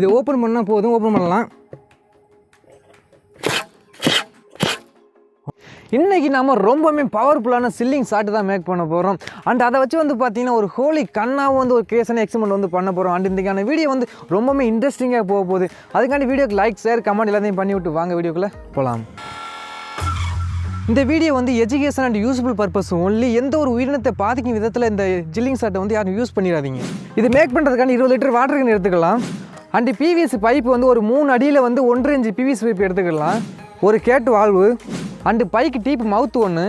இதை ஓப்பன் பண்ணால் போதும், ஓப்பன் பண்ணலாம். இன்றைக்கி நம்ம ரொம்பவுமே பவர்ஃபுல்லான சில்லிங் ஷாட் தான் மேக் பண்ண போகிறோம். அண்ட் அதை வச்சு வந்து பார்த்தீங்கன்னா ஒரு ஹோலி கண்ணாவும் வந்து ஒரு கிரியேஷன் எக்ஸ்பெரிமெண்ட் வந்து பண்ண போகிறோம். அண்ட் இன்றைக்கான வீடியோ வந்து ரொம்பவுமே இன்ட்ரெஸ்டிங்காக போக போகுது. அதுக்காண்டி வீடியோக்கு லைக், ஷேர், கமெண்ட் எல்லாத்தையும் பண்ணி விட்டு வாங்க வீடியோக்குள்ளே போகலாம். இந்த வீடியோ வந்து education and useful purpose only. எந்த ஒரு உயிரினத்தை பாதிக்கும் விதத்தில் இந்த சில்லிங் ஷாட்டை வந்து யாரும் யூஸ் பண்ணிடாதீங்க. இது மேக் பண்ணுறதுக்கான 20 லிட்டர் வாட்டருக்கு எடுத்துக்கலாம். அண்ட் பிவிசி பைப் வந்து ஒரு 3 அடியில் வந்து 1.5 இன்ச் பிவிசி பைப் எடுத்துக்கலாம். ஒரு கேட் வால்வு அண்டு பைக்கு டீப் மவுத்து ஒன்று,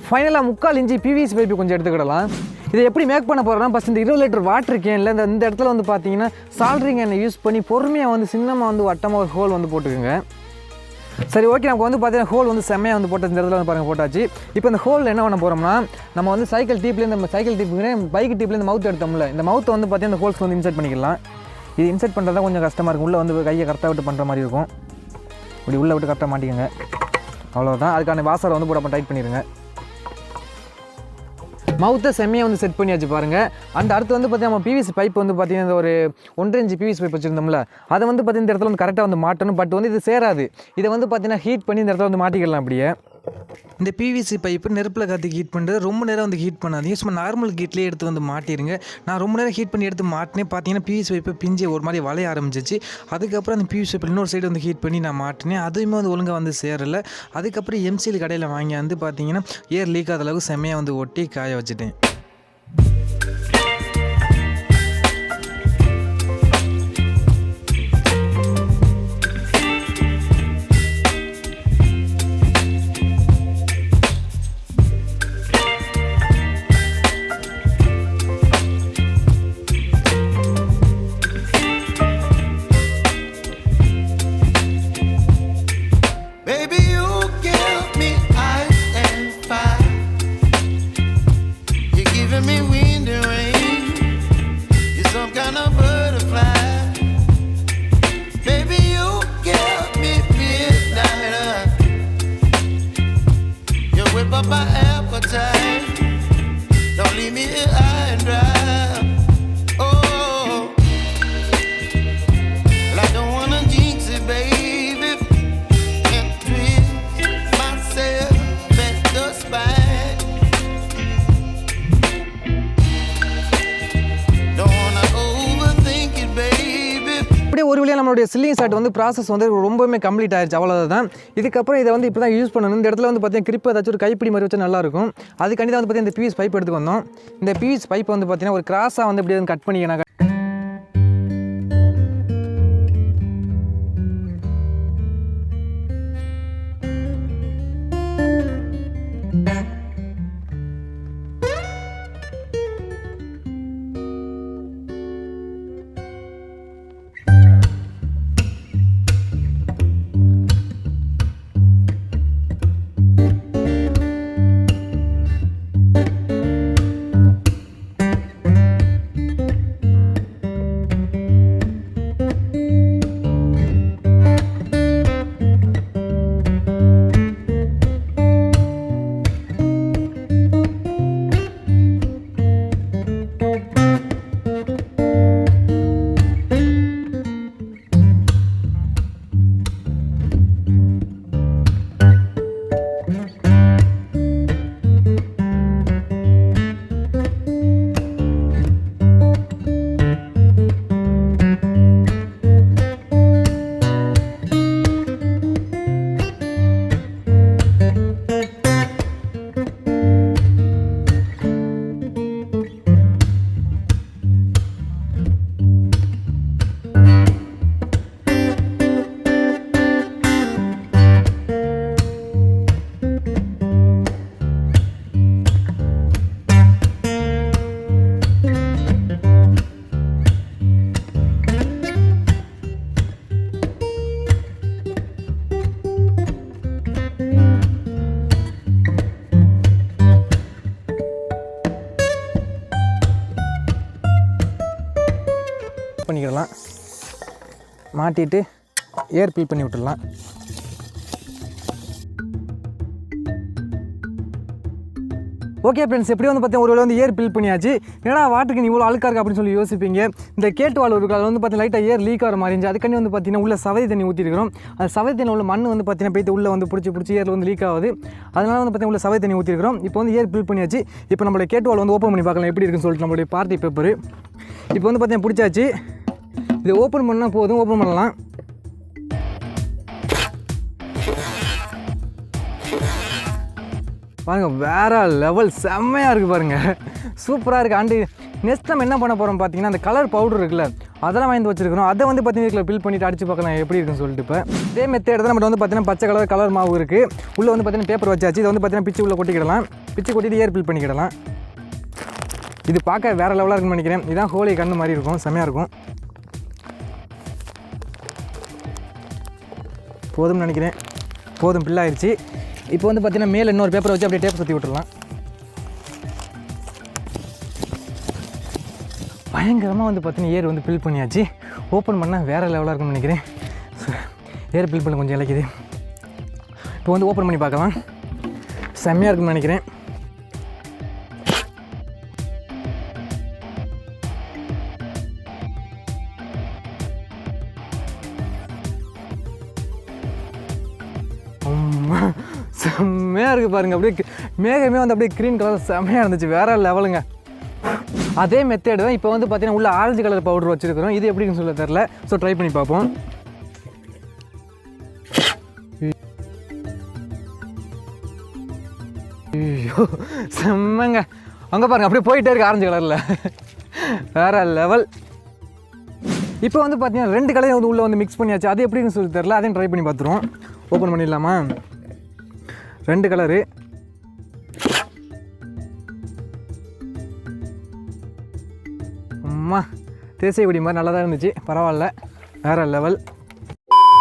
ஃபைனலாக 3/4 இன்ச்சு பிவிசி பைப்பு கொஞ்சம் எடுத்துக்கிடலாம். இதை எப்படி மேக் பண்ண போகிறோம்னா, ஃபஸ்ட் இந்த 20 லிட்டர் வாட்டர் கேனில் இந்த இடத்துல வந்து பார்த்தீங்கன்னா சால்ட்ரிங் எண்ணெய் யூஸ் பண்ணி பொறுமையாக வந்து சின்னமாக வந்து வட்டமாக ஒரு ஹோல் வந்து போட்டுக்கோங்க. சரி, ஓகே. நமக்கு வந்து பார்த்தீங்கன்னா ஹோல் வந்து செம்மையாக வந்து போட்டு இந்த இடத்துல வந்து பாருங்கள் போட்டாச்சு. இப்போ இந்த ஹோலில் என்ன பண்ண போகிறோம்னா, நம்ம வந்து சைக்கிள் டீப்லேருந்து பைக் டீப்லேருந்து மவுத் எடுத்தோம்ல, இந்த மவுத்தை வந்து பார்த்தீங்கன்னா இந்த ஹோல்ஸ் வந்து இன்சர்ட் பண்ணிக்கலாம். இது இன்சர்ட் பண்ணுறது தான் கொஞ்சம் கஷ்டமாக இருக்கும். உள்ளே வந்து கையை கரெக்டாக விட்டு பண்ணுற மாதிரி இருக்கும். இப்படி உள்ளே விட்டு கரெக்டாக மாட்டிக்கோங்க. அவ்வளோதான். அதுக்கான வாசரை வந்து போட டைட் பண்ணிடுங்க. மவுத்தை செம்மையாக வந்து செட் பண்ணியாச்சு பாருங்கள். அந்த அடுத்து வந்து பார்த்தீங்கன்னா நம்ம பிவிசி பைப் வந்து பார்த்தீங்கன்னா இந்த ஒரு 1.5 இன்ச் பிவிசி பைப் வச்சுருந்தோம்ல, அதை வந்து பார்த்தீங்கன்னா இந்த இடத்துல வந்து கரெக்டாக வந்து மாட்டணும். பட் வந்து இது சேராது. இதை வந்து பார்த்தீங்கன்னா ஹீட் பண்ணி இந்த இடத்துல வந்து மாட்டிக்கலாம். அப்படியே இந்த பிவிசி பைப்பு நெருப்பில் காத்தி ஹீட் பண்ணுறது ரொம்ப நேரம் வந்து ஹீட் பண்ணாதீங்க. சும்மா நார்மல் ஹீட்லேயே எடுத்து வந்து மாட்டிடுங்க. நான் ரொம்ப நேரம் ஹீட் பண்ணி எடுத்து மாட்டினேன். பார்த்தீங்கன்னா பிவிசி பைப்பு பிஞ்சு ஒரு மாதிரி வளைய ஆரம்பிச்சிச்சு. அதுக்கப்புறம் அந்த பிவிசி பைப்பில் இன்னொரு சைடு வந்து ஹீட் பண்ணி நான் மாட்டினேன். அதுவுமே வந்து ஒழுங்காக வந்து சேரலை. அதுக்கப்புறம் எம்சிஎல் கடையில் வாங்கி வந்து பார்த்தீங்கன்னா ஏர் லீக் ஆகிற அளவுக்கு செம்மையாக வந்து ஒட்டி காய வச்சுட்டேன். ஒரு வழியாக நம்மளுடைய சில்லிங் ஷாட் வந்து ப்ராசஸ் வந்து ரொம்பவுமே கம்ப்ளீட் ஆயிடுச்சு. அவ்வளோதான். இதுக்கப்புறம் இதை வந்து இப்போ தான் யூஸ் பண்ணணும். இந்த இடத்துல வந்து பார்த்தீங்கன்னா கிரிப் ஏதாச்சும் ஒரு கைப்பிடி மாதிரி வச்சா நல்லாயிருக்கும். அதுக்காண்டி தான் வந்து பார்த்தீங்கன்னா இந்த பிவிசி பைப் எடுத்து வந்தோம். இந்த பிவிசி பைப் வந்து பார்த்தீங்கன்னா ஒரு கிராஸாக வந்து இப்படி கட் பண்ணிக்கணும். பண்ணிக்கிடலாம். மாட்டிட்டு ஏர் ஃபில் பண்ணி விட்டுடலாம். ஓகே ஃப்ரெண்ட்ஸ், எப்படி வந்து பார்த்தீங்கன்னா ஒரு வந்து ஏர் ஃபில் பண்ணியாச்சு. ஏன்னா வாட்டருக்கு நீ இவ்வளோ அழுக்காக அப்படின்னு சொல்லி யோசிப்பீங்க. இந்த கேட்டு வால் இருக்குது, அது வந்து பார்த்தீங்கன்னா லைட்டாக ஏர் லீக் ஆகிற மாதிரி இருந்துச்சு. அதுக்காண்டி வந்து பார்த்தீங்கன்னா உள்ள சவதி தண்ணி ஊற்றிருக்கிறோம். அது சவதி தண்ணி உள்ள மண் வந்து பார்த்தீங்கன்னா போய்ட்டு உள்ளே வந்து பிடிச்சி ஏரில் வந்து லீக் ஆகுது. அதனால வந்து பார்த்தீங்கன்னா உள்ள சவதி தண்ணி ஊற்றிருக்கிறோம். இப்போ வந்து ஏர் ஃபில் பண்ணியாச்சு. இப்போ நம்மளுடைய கேட்டு வால் வந்து ஓப்பன் பண்ணி பார்க்கலாம் எப்படி இருக்குன்னு சொல்லிட்டு நம்மளுடைய பார்ட்டி பேப்பர் இப்போ வந்து பார்த்தீங்கன்னா பிடிச்சாச்சு. இது ஓப்பன் பண்ணால் போதும், ஓப்பன் பண்ணலாம். பாருங்கள், வேறு லெவல் செம்மையாக இருக்குது பாருங்கள், சூப்பராக இருக்குது. அண்டு நெக்ஸ்ட் நம்ம என்ன பண்ண போகிறோம் பார்த்தீங்கன்னா அந்த கலர் பவுடர் இருக்குல்ல, அதெல்லாம் வாங்கி வச்சுருக்கணும். அதை வந்து பார்த்தீங்கன்னா ஃபில் பண்ணிவிட்டு அடிச்சு பார்க்கலாம் எப்படி இருக்குன்னு சொல்லிட்டு. இப்போ இதே மெத்தேட் தான் நம்ம வந்து பார்த்தீங்கன்னா பச்சை கலர் மாவு இருக்குது. உள்ளே வந்து பார்த்தீங்கன்னா பேப்பர் வச்சாச்சு. இதை வந்து பார்த்தீங்கன்னா பிச்சு உள்ளே கொட்டிக்கிடலாம். பிச்சு கொட்டிட்டு ஏர் ஃபில் பண்ணிக்கிடலாம். இது பார்க்க வேறு லெவலாக இருக்குன்னு நினைக்கிறேன். இதுதான் ஹோலி கண்ணு மாதிரி இருக்கும், செம்மையாக இருக்கும். போதும்னு நினைக்கிறேன், போதும், ஃபில் ஆயிடுச்சு. இப்போ வந்து பார்த்தீங்கன்னா மேலே இன்னொரு பேப்பரை வச்சு அப்படியே டேப் சுற்றி விட்டுடலாம். பயங்கரமாக வந்து பார்த்தீங்கன்னா ஏர் வந்து ஃபில் பண்ணியாச்சு. ஓப்பன் பண்ணால் வேறு லெவலாக இருக்கும்னு நினைக்கிறேன். ஏர் ஃபில் பண்ண கொஞ்சம் இலக்குது. இப்போ வந்து ஓப்பன் பண்ணி பார்க்கலாம். செம்மையாக இருக்கும்னு நினைக்கிறேன். செம்மையாக இருக்குது பாருங்கள். அப்படியே மேகமே வந்து அப்படியே க்ரீன் கலர் செம்மையாக இருந்துச்சு, வேறு லெவலுங்க. அதே மெத்தேடு தான் இப்போ வந்து பார்த்தீங்கன்னா உள்ள ஆரஞ்சு கலர் பவுடர் வச்சுருக்கிறோம். இது எப்படின்னு சொல்ல தெரில, ஸோ ட்ரை பண்ணி பார்ப்போம். ஐயோ செம்மங்க, அங்கே பாருங்கள் அப்படியே போயிட்டே இருக்குது ஆரஞ்சு கலரில், வேறு லெவல். இப்போ வந்து பார்த்தீங்கன்னா 2 கலரையும் வந்து உள்ளே வந்து மிக்ஸ் பண்ணியாச்சு. அது எப்படின்னு சொல்லி தெரில, அதையும் ட்ரை பண்ணி பார்த்துருவோம். ஓப்பன் பண்ணிடலாமா? 2 கலரு. அம்மா தேசியக்குடி மாதிரி நல்லா தான் இருந்துச்சு, பரவாயில்ல, வேறு லெவல்.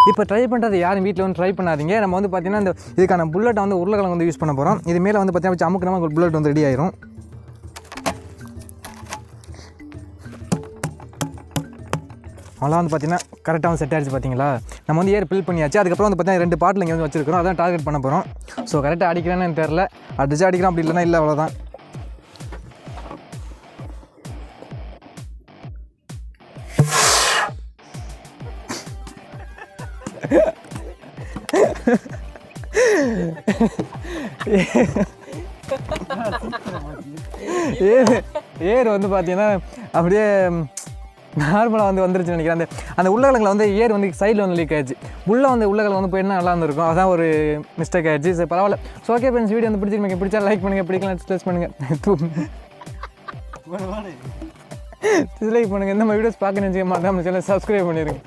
இப்போ ட்ரை பண்ணுறது யாரும் வீட்டில் வந்து ட்ரை பண்ணாதீங்க. நம்ம வந்து பார்த்தீங்கன்னா இந்த இதுக்கான புல்லட்டை வந்து உருளைக்கிழங்கு வந்து யூஸ் பண்ண போகிறோம். இது மேலே வந்து பார்த்தீங்கன்னா வச்சு அமுக்குனா ஒரு புல்லட் வந்து ரெடி ஆயிரும். அவ்வளோ வந்து பார்த்தீங்கன்னா கரெக்டாக வந்து செட் ஆகிடுச்சு. பார்த்தீங்களா, நம்ம வந்து ஏர் ஃபில் பண்ணியாச்சு. அதுக்கப்புறம் வந்து பார்த்தீங்கன்னா 2 பாட்டில் இங்கே வந்து வச்சுருக்கிறோம். அதான் டார்கெட் பண்ண போகிறோம். ஸோ கரெக்டாக அடிக்கிறேன்னு எனக்கு தெரில, அடிச்சு அடிக்கிறோம், அப்படி இல்லைன்னா இல்லை, அவ்வளோதான். ஏர் வந்து பார்த்தீங்கன்னா அப்படியே நார்மலாக வந்து வந்துருச்சுன்னு நினைக்கிறேன். அந்த உள்ளக்கிழங்கில் வந்து ஏர் வந்து சைடில் வந்து லீக் ஆகிடுச்சு. உள்ளே வந்து உள்ளக்கிழங்கு வந்து போயிட்டு நல்லா இருந்திருக்கும். அதான் ஒரு மிஸ்டேக் ஆகிடுச்சு. சரி பரவாயில்ல. ஸோ ஓகே ஃப்ரெண்ட்ஸ், வீடியோ வந்து பிடிச்சிருக்கீங்க, பிடிச்சா லைக் பண்ணுங்கள், பிடிக்கலாம் டிஸ்லைக் பண்ணுங்கள், டிஸ்லைக் பண்ணுங்கள். இந்த மாதிரி வீடியோஸ் பார்க்க நினச்சிக்க மாட்டேன், நம்ம சேனல் சப்ஸ்கிரைப் பண்ணிடுங்க.